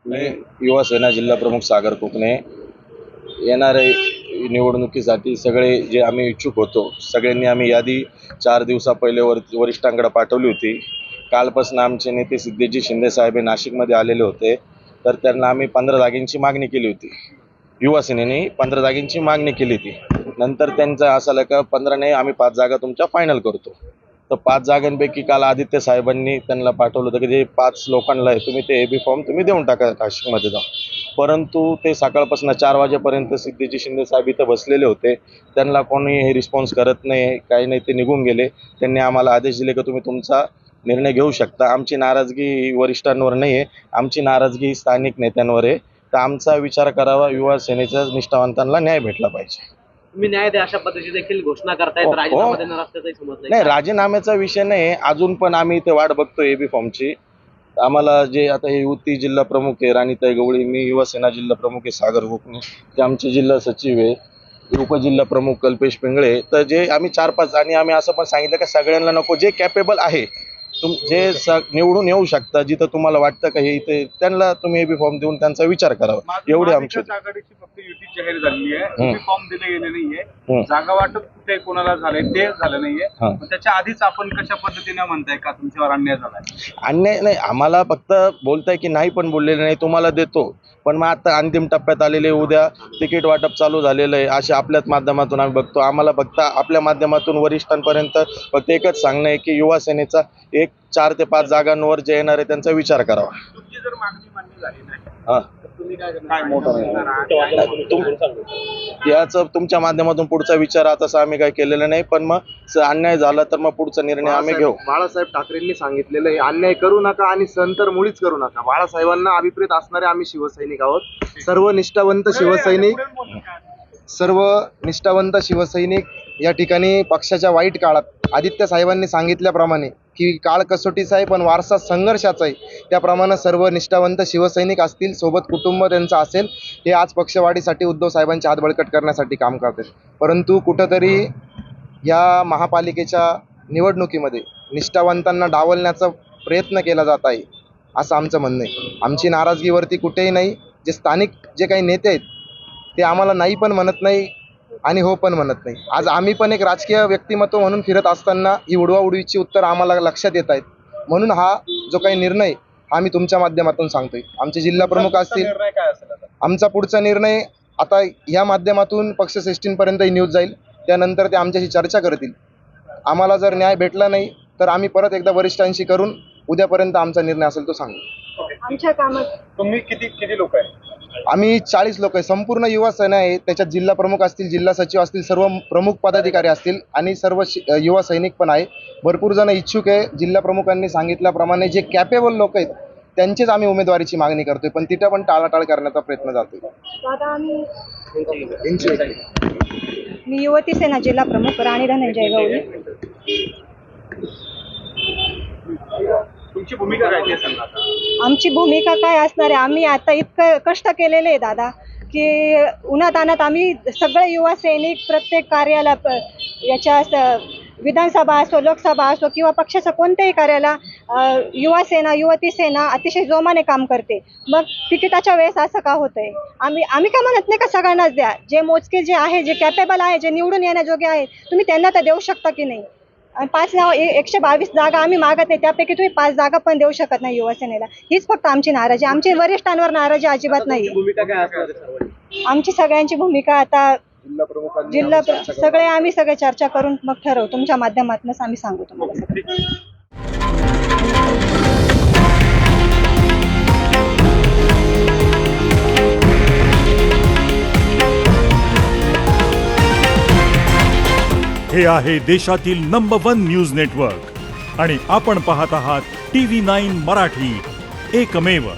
मी युवा सेना जिल्हा प्रमुख सागर कोकणे। येणाऱ्या निवडणुकीसाठी सगळे जे आम्ही इच्छुक होतो सगळ्यांनी आम्ही यादी 4 दिवसा पहिले वरिष्ठांकडे पाठवली होती। कालपासून आमचे नेते सिद्धेजी शिंदे साहेब हे नाशिकमध्ये आलेले होते, तर त्यांना आम्ही 15 जागेंची मागणी केली होती। युवा सेनेने 15 जागेंची मागणी केली होती। नंतर त्यांचं असं आलं का 15 नाही आम्ही 5 जागा तुमच्या फायनल करतो। तर 5 जागांपैकी काल आदित्य साहेबांनी त्यांना पाठवलं होतं की जे 5 लोकांना आहे तुम्ही ते एबी फॉर्म तुम्ही देऊन टाका नाशिकमध्ये जाऊन। परंतु ते सकाळपासून 4 वाजेपर्यंत सिद्धेजी शिंदे साहेब इथं बसलेले होते, त्यांना कोणी हे रिस्पॉन्स करत नाही, काही नाही, ते निघून गेले। त्यांनी आम्हाला आदेश दिले की तुम्ही तुमचा निर्णय घेऊ शकता। आमची नाराजगी वरिष्ठांवर नाही आहे, आमची नाराजगी स्थानिक नेत्यांवर आहे। तर आमचा विचार करावा, युवा सेनेच्या निष्ठावंतांना न्याय भेटला पाहिजे। तुम्ही न्याय द्या अशा पद्धतीची देखील घोषणा करतायत, राजीनामा देणार असल्याचंही समजलंय। नाही, राजीनाम्याचा विषय नाही, अजून पण आम्ही इथे वाट बघतोय एबी फॉर्मची। आम्हाला जे आता हे युती जिल्हा प्रमुख आहे राणीताई गवळी, मी युवा सेना जिल्हा प्रमुख आहे सागर कोकणे, ते आमचे जिल्हा सचिव आहे, उपजिल्हा प्रमुख कल्पेश पिंगळे। तर जे आम्ही 4-5 आणि आम्ही असं पण सांगितलं की सगळ्यांना नको, जे कॅपेबल आहे जे निवडून येऊ शकता, जिथं तुम्हाला वाटतं का हे इथे त्यांना तुम्ही एबी फॉर्म देऊन त्यांचा विचार करावा, एवढे आमची आघाडीची फक्त युती जाहीर झालेली आहे। फॉर्म दिले गेले नाहीये, जागा वाटप कुठे कोणाला झालंय ते झालं नाहीये। त्याच्या आधीच आपण कशा पद्धतीने म्हणताय का तुमच्यावर अन्याय झालाय? अन्याय नाही, आम्हाला फक्त बोलताय की नाही पण बोललेले नाही, तुम्हाला देतो। पण मग आता अंतिम टप्प्यात आलेले, उद्या तिकीट वाटप चालू झालेलं आहे, असे आपल्याच माध्यमातून आम्ही बघतो। आम्हाला फक्त आपल्या माध्यमातून वरिष्ठांपर्यंत फक्त एकच सांगणं आहे की युवा सेनेचा 4 ते 5 जागांवर जे येणार आहे त्यांचा विचार करावा। तुमची जर मागणी मान्य झाली नाही हा, तुम्ही काय मोठं याचं तुमच्या माध्यमातून पुढचा विचार तसा आम्ही काय केलेलं नाही, पण मग अन्याय झाला तर मग पुढचा निर्णय आम्ही घेऊ। बाळासाहेब ठाकरेंनी सांगितलेलं आहे, अन्याय करू नका आणि सण तर मुळीच करू नका। बाळासाहेबांना अभिप्रेत असणारे आम्ही शिवसैनिक आहोत, सर्व निष्ठावंत शिवसैनिक या ठिकाणी पक्षाच्या वाईट काळात आदित्य साहेबांनी सांगितल्याप्रमाणे की काळ कसोटीचा आहे पण वारसा संघर्षाचा आहे, त्याप्रमाणे सर्व निष्ठावंत शिवसैनिक असतील, सोबत कुटुंब त्यांचं असेल, हे आज पक्षवाढीसाठी उद्धव साहेबांचे हात बळकट करण्यासाठी काम करतात। परंतु कुठंतरी या महापालिकेच्या निवडणुकीमध्ये निष्ठावंतांना डावलण्याचा प्रयत्न केला जात आहे, असं आमचं म्हणणं आहे। आमची नाराजगीवरती कुठेही नाही, जे स्थानिक जे काही नेते आहेत ते आम्हाला नाही पण म्हणत नाही आणि हो पण म्हणत नाही। आज आम्ही पण एक राजकीय व्यक्तिमत्व म्हणून फिरत असताना ही उडवाउडवीची उत्तर आम्हाला लक्षात येत आहेत, म्हणून हा जो काही निर्णय आम्ही तुमच्या माध्यमातून सांगतोय। आमचे जिल्हा प्रमुख असतील, आमचा पुढचा निर्णय आता या माध्यमातून पक्षश्रेष्ठींपर्यंत ही न्यूज जाईल, त्यानंतर ते आमच्याशी चर्चा करतील। आम्हाला जर न्याय भेटला नाही तर आम्ही परत एकदा वरिष्ठांशी करून उद्यापर्यंत आमचा निर्णय असेल तो सांगू। आमच्या कामात तुम्ही किती लोक आहे? आम्ही 40 लोक आहे, संपूर्ण युवा सेना आहे, त्याच्यात जिल्हा प्रमुख असतील, जिल्हा सचिव असतील, सर्व प्रमुख पदाधिकारी असतील आणि सर्व युवा सैनिक पण आहे। भरपूर जण इच्छुक आहे। जिल्हा प्रमुखांनी सांगितल्याप्रमाणे जे कॅपेबल लोक आहेत त्यांचेच आम्ही उमेदवारीची मागणी करतोय, पण तिथं पण टाळाटाळ करण्याचा प्रयत्न जातोय। दादा मी युवती सेना जिल्हा प्रमुख राणी धनंजय गवळी। तुमची भूमिका काय ते सांगा आता। आमची भूमिका काय असणार आहे, आम्ही आता इतकं कष्ट केलेले आहे दादा की उन्हातान्हात आम्ही सगळे युवा सैनिक प्रत्येक कार्याला याच्या विधानसभा असो, लोकसभा असो किंवा पक्षाचं कोणत्याही कार्याला युवती सेना अतिशय जोमाने काम करते। मग तिकिटाच्या वेळेस असं का होतंय? आम्ही का म्हणत नाही का सगळ्यांनाच द्या, जे मोजके जे आहे, जे कॅपेबल आहे, जे निवडून येण्याजोगे आहे, तुम्ही त्यांना तर देऊ शकता की नाही? 122 जागा आम्ही मागत नाही, त्यापैकी तुम्ही 5 जागा पण देऊ शकत नाही युवा सेनेला, हीच फक्त आमची नाराजी। आमची वरिष्ठांवर नाराजी अजिबात नाही। भूमिका काय असणार? आमची सगळ्यांची भूमिका आता आम्ही सगळे चर्चा करून मग ठरवू, तुमच्या माध्यमातूनच आम्ही सांगू तुम्हाला। हे आहे देशातील नंबर 1 न्यूज नेटवर्क आणि आपण पाहत आहात TV9 मराठी, एकमेव।